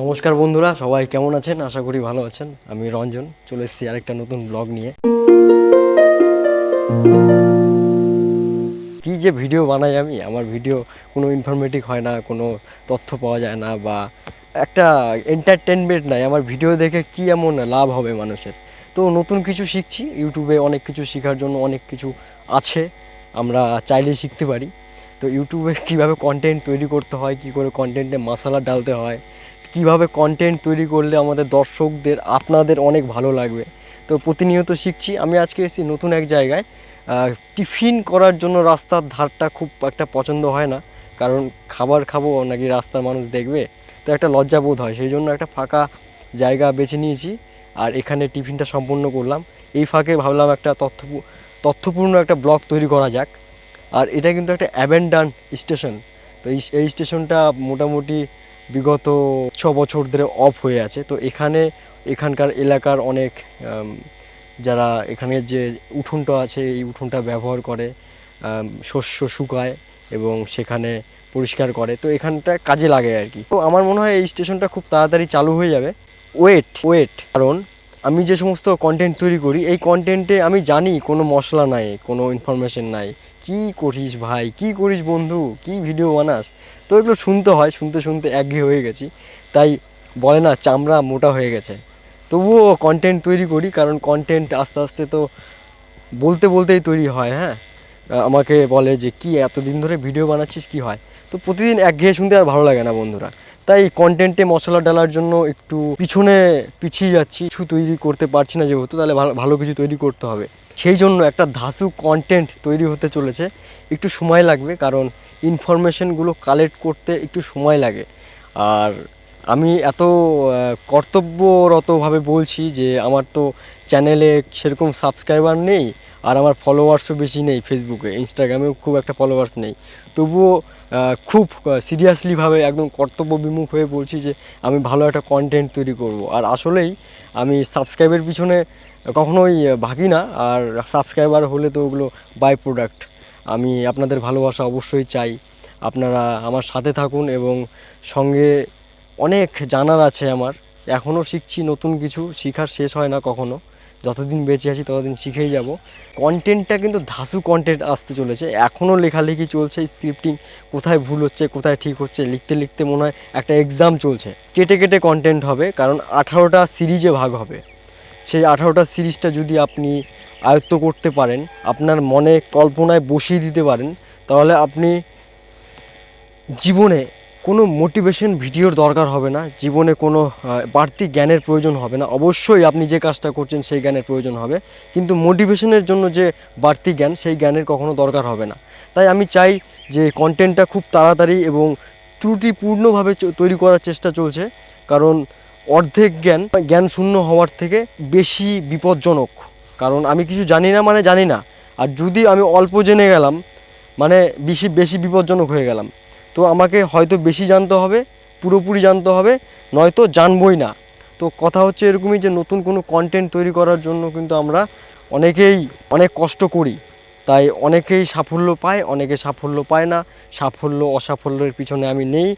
নমস্কার বন্ধুরা, সবাই কেমন আছেন? আশা করি ভালো আছেন। আমি রঞ্জন চলে এসেছি আরেকটা নতুন ব্লগ নিয়ে। কি যে ভিডিও বানাই আমি, আমার ভিডিও কোনো ইনফরমেটিভ হয় না, কোনো তথ্য পাওয়া যায় না বা একটা এন্টারটেনমেন্ট নাই। আমার ভিডিও দেখে কি এমন লাভ হবে মানুষের? তো নতুন কিছু শিখছি, ইউটিউবে অনেক কিছু শেখার জন্য অনেক কিছু আছে, আমরা চাইলেই শিখতে পারি। তো ইউটিউবে কীভাবে কন্টেন্ট তৈরি করতে হয়, কী করে কন্টেন্টে মশলা ডালতে হয়, কিভাবে কন্টেন্ট তৈরি করলে আমাদের দর্শকদের আপনাদের অনেক ভালো লাগবে, তো প্রতিনিয়ত শিখছি। আমি আজকে এসেছি নতুন এক জায়গায়। টিফিন করার জন্য রাস্তার ধারটা খুব একটা পছন্দ হয় না, কারণ খাবার খাবো নাকি রাস্তার মানুষ দেখবে, তো একটা লজ্জাবোধ হয়। সেই জন্য একটা ফাঁকা জায়গা বেছে নিয়েছি আর এখানে টিফিনটা সম্পূর্ণ করলাম। এই ফাঁকে ভাবলাম একটা তথ্যপূর্ণ একটা ব্লগ তৈরি করা যাক। আর এটা কিন্তু একটা অ্যাবেন্ডান স্টেশন। তো এই স্টেশনটা মোটামুটি বিগত 6 বছর ধরে অফ হয়ে আছে। তো এখানকার এলাকার অনেক যারা এখানে যে উঠোনটা আছে, এই উঠোনটা ব্যবহার করে, শস্য শুকায় এবং সেখানে পরিষ্কার করে, তো এখানটা কাজে লাগে আর কি। তো আমার মনে হয় এই স্টেশনটা খুব তাড়াতাড়ি চালু হয়ে যাবে। ওয়েট, কারণ আমি যে সমস্ত কন্টেন্ট তৈরি করি, এই কন্টেন্টে আমি জানি কোনো মশলা নাই, কোনো ইনফরমেশন নাই। কি করিস ভাই, কি করিস বন্ধু, কি ভিডিও বানাস? তো এগুলো শুনতে হয়, শুনতে শুনতে একঘেয়ে হয়ে গেছি। তাই বলে না, চামড়া মোটা হয়ে গেছে। তবুও কন্টেন্ট তৈরি করি, কারণ কন্টেন্ট আস্তে আস্তে তো বলতে বলতেই তৈরি হয়। হ্যাঁ, আমাকে বলে যে কি এতদিন ধরে ভিডিও বানাচ্ছিস, কি হয়? তো প্রতিদিন একঘেয়ে শুনতে আর ভালো লাগে না বন্ধুরা। তাই কন্টেন্টে মশলা ডালার জন্য একটু পিছিয়ে যাচ্ছি, কিছু তৈরি করতে পারছি না যেহেতু, তাহলে ভালো কিছু তৈরি করতে হবে। সেই জন্য একটা ধাসু কন্টেন্ট তৈরি হতে চলেছে। একটু সময় লাগবে, কারণ ইনফরমেশনগুলো কালেক্ট করতে একটু সময় লাগে। আর আমি এত কর্তব্যরতভাবে বলছি যে আমার তো চ্যানেলে সেরকম সাবস্ক্রাইবার নেই, আর আমার ফলোয়ার্সও বেশি নেই। ফেসবুকে, ইনস্টাগ্রামেও খুব একটা ফলোয়ার্স নেই। তবুও খুব সিরিয়াসলিভাবে একদম কর্তব্য বিমুখ হয়ে বলছি যে আমি ভালো একটা কন্টেন্ট তৈরি করব। আর আসলেই আমি সাবস্ক্রাইবের পিছনে কখনোই ভাগি না, আর সাবস্ক্রাইবার হলে তো ওগুলো বাই প্রোডাক্ট। আমি আপনাদের ভালোবাসা অবশ্যই চাই, আপনারা আমার সাথে থাকুন এবং সঙ্গে অনেক জানার আছে আমার। এখনও শিখছি, নতুন কিছু শেখার শেষ হয় না কখনো। যতদিন বেঁচে আছি ততদিন শিখেই যাব। কন্টেন্টটা কিন্তু ধাসু কন্টেন্ট আসতে চলেছে। এখনও লেখালেখি চলছে, স্ক্রিপ্টিং, কোথায় ভুল হচ্ছে কোথায় ঠিক হচ্ছে, লিখতে লিখতে মনে হয় একটা এক্সাম চলছে। কেটে কেটে কন্টেন্ট হবে, কারণ 18টা সিরিজে ভাগ হবে। সেই 18টা সিরিজটা যদি আপনি আয়ত্ত করতে পারেন, আপনার মনে কল্পনায় বসিয়ে দিতে পারেন, তাহলে আপনি জীবনে কোনো মোটিভেশন ভিডিওর দরকার হবে না, জীবনে কোনো বাড়তি জ্ঞানের প্রয়োজন হবে না। অবশ্যই আপনি যে কাজটা করছেন সেই জ্ঞানের প্রয়োজন হবে, কিন্তু মোটিভেশনের জন্য যে বাড়তি জ্ঞান, সেই জ্ঞানের কখনো দরকার হবে না। তাই আমি চাই যে কন্টেন্টটা খুব তাড়াতাড়ি এবং ত্রুটিপূর্ণভাবে তৈরি করার চেষ্টা চলছে, কারণ অর্ধেক জ্ঞান শূন্য হওয়ার থেকে বেশি বিপজ্জনক। কারণ আমি কিছু জানি না মানে জানি না, আর যদি আমি অল্প জেনে গেলাম মানে বেশি বিপজ্জনক হয়ে গেলাম। তো আমাকে হয়তো বেশি জানতে হবে, পুরোপুরি জানতে হবে, নয়তো জানবই না। তো কথা হচ্ছে এরকমই যে নতুন কোনো কন্টেন্ট তৈরি করার জন্য কিন্তু আমরা অনেকেই অনেক কষ্ট করি, তাই অনেকেই সাফল্য পায়, অনেকে সাফল্য পায় না। সাফল্য অসাফল্যের পিছনে আমি নেই।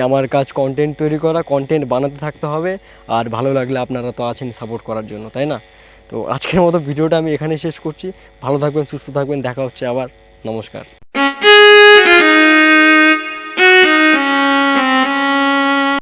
আমার কাজ কন্টেন্ট তৈরি করা, কন্টেন্ট বানাতে থাকতে হবে। আর ভালো লাগলে আপনারা তো আছেন সাপোর্ট করার জন্য, তাই না? তো আজকের মতো ভিডিওটা আমি এখানেই শেষ করছি। ভালো থাকবেন, সুস্থ থাকবেন, দেখা হচ্ছে আবার। নমস্কার।